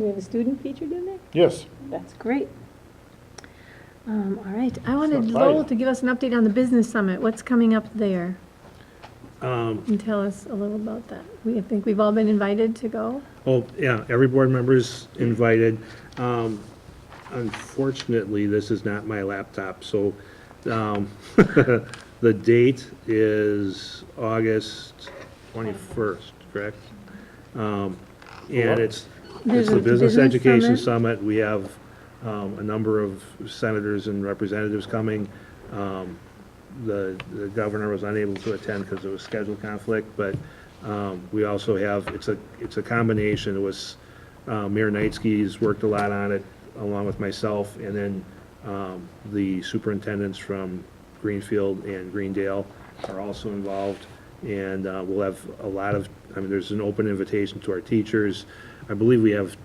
A: have a student featured in there?
C: yes.
A: That's great. All right, I wanted
C: not
A: Lowell
C: Friday.
A: to give us an update on the business summit. What's coming up there?
L: Um,
A: And tell us a little about that. I think we've all been invited to go.
L: Oh, yeah, every board member's invited. Unfortunately, this is not my laptop, so the date is August 21st, correct? And it's
A: There's
L: the
A: a
L: Business
A: business
L: Education
A: summit.
L: Summit. We have a number of senators and representatives coming. The governor was unable to attend because of a schedule conflict, but we also have, it's a combination. It was, Mayor Knightsky's worked a lot on it, along with myself, and then the superintendents from Greenfield and Greendale are also involved. And we'll have a lot of, there's an open invitation to our teachers. I believe we have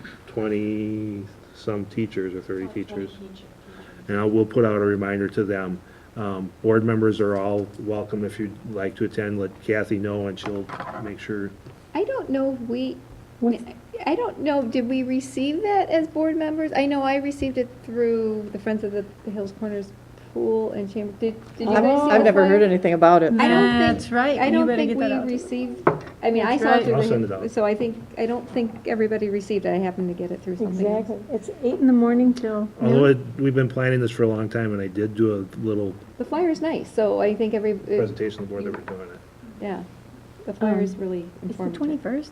L: 20-some teachers or 30 teachers. And we'll put out a reminder to them. Board members are all welcome. If you'd like to attend, let Kathy know, and she'll make sure.
E: I don't know if I don't know, did we receive that as board members? I know I received it through the Friends of the Hills Corners Pool and Chamber. Did you receive
O: I've
E: a
O: never
E: flyer?
O: heard anything about it.
E: I don't think.
A: That's right.
E: I
A: You
E: don't
A: better
E: think
A: get
E: we
A: that out.
E: received, I mean, I
A: That's
E: saw
A: right.
E: it through
L: I'll send it out.
E: so I don't think everybody received it. I happened to get it through something else.
A: Exactly. It's 8 in the morning till
L: Although
A: noon.
L: we've been planning this for a long time, and I did do a little
E: The flyer's nice, so I think
L: presentation to the board that we're doing it.
E: yeah, the flyer is really
A: It's the
E: informative.
A: 21st?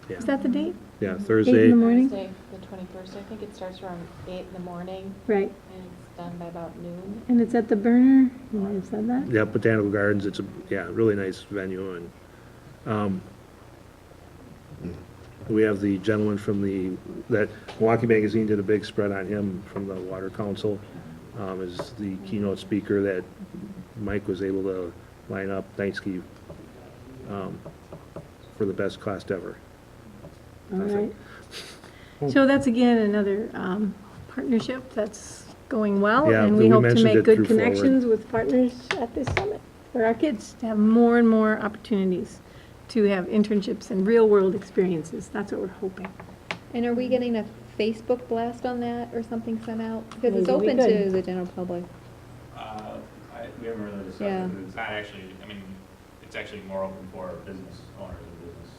L: Yeah.
A: Is that the date?
L: Yeah,
A: 8 in
L: Thursday.
A: the morning?
H: Thursday, the 21st. I think it starts around 8 in the morning,
A: Right.
H: and it's done by about noon.
A: And it's at the Burner? You might have said that.
L: Yeah, Botanical Gardens. It's a really nice venue, and we have the gentleman from that Milwaukee Magazine did a big spread on him from the Water Council, as the keynote speaker that Mike was able to line up Knightsky for the best cost ever.
A: All right. So that's again another partnership that's going well,
L: Yeah,
A: and we
L: we
A: hope to
L: mentioned
A: make
L: it
A: good
L: through Forward.
A: connections with partners at this summit for our kids to have more and more opportunities to have internships and real-world experiences. That's what we're hoping.
E: And are we getting a Facebook blast on that or something sent out? Because it's
A: Maybe we
E: open to
A: could.
E: the general public.
S: We haven't really discussed
E: Yeah.
S: it, but it's not actually, it's actually more open for business owners and business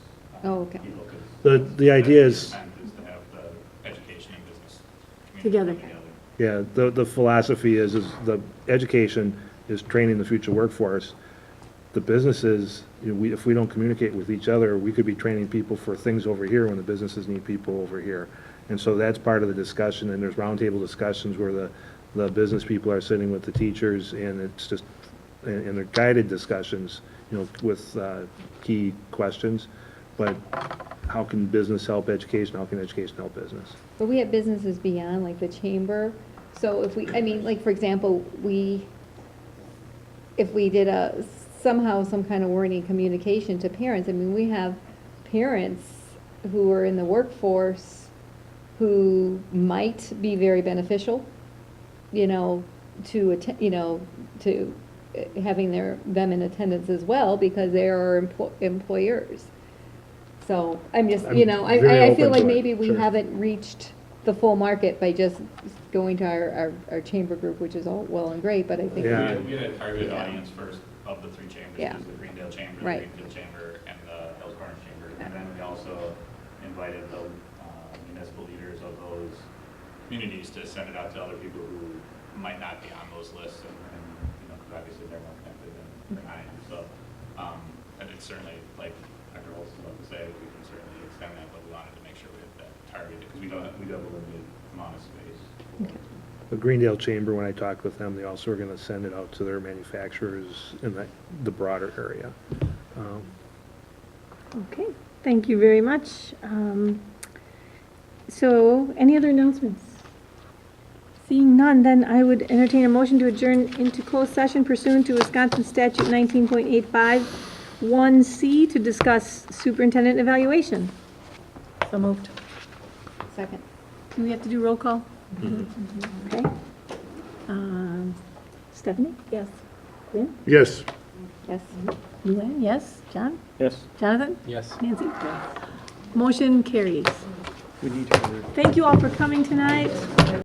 E: Oh, okay.
S: people. 'Cause
L: The idea is,
S: intent is to have the education and business community
A: Together.
S: come together.
L: yeah, the philosophy is the education is training the future workforce. The businesses, if we don't communicate with each other, we could be training people for things over here when the businesses need people over here. And so that's part of the discussion, and there's roundtable discussions where the business people are sitting with the teachers, and it's just, and they're guided discussions, with key questions. But how can business help education? How can education help business?
E: But we have businesses beyond, like the chamber. So if we, I mean, like, for example, if we did somehow some kind of wording communication to parents, I mean, we have parents who are in the workforce who might be very beneficial, to having them in attendance as well, because they are employers. So I'm just, I feel like maybe we haven't reached the full market by just going to our chamber group, which is all well and great, but I think.
S: We had a targeted audience first of the three chambers.
E: Yeah.
S: It was the Greendale Chamber,
E: Right.
S: the Greenfield Chamber, and the Hills Corners Chamber. And then we also invited the municipal leaders of those communities to send it out to other people who might not be on those lists, and 'cause obviously they're more connected than I am. So, and it's certainly, like Dr. Holtz is about to say, we can certainly extend that, but we wanted to make sure we have that targeted, because we do have a limited amount of space.
L: The Greendale Chamber, when I talked with them, they also are going to send it out to their manufacturers in the broader area.
A: Okay, thank you very much. So, any other announcements? Seeing none, then I would entertain a motion to adjourn into closed session pursuant to Wisconsin Statute 19.85, 1C, to discuss superintendent evaluation.
O: So moved.
E: Second.
A: Do we have to do roll call? Okay. Stephanie?
Q: Yes.
A: Quinn?
C: Yes.
E: Yes.
A: Luann, yes. John?
D: Yes.
A: Jonathan?
R: Yes.
A: Nancy? Motion carries.
C: We need to.
A: Thank you all for coming tonight.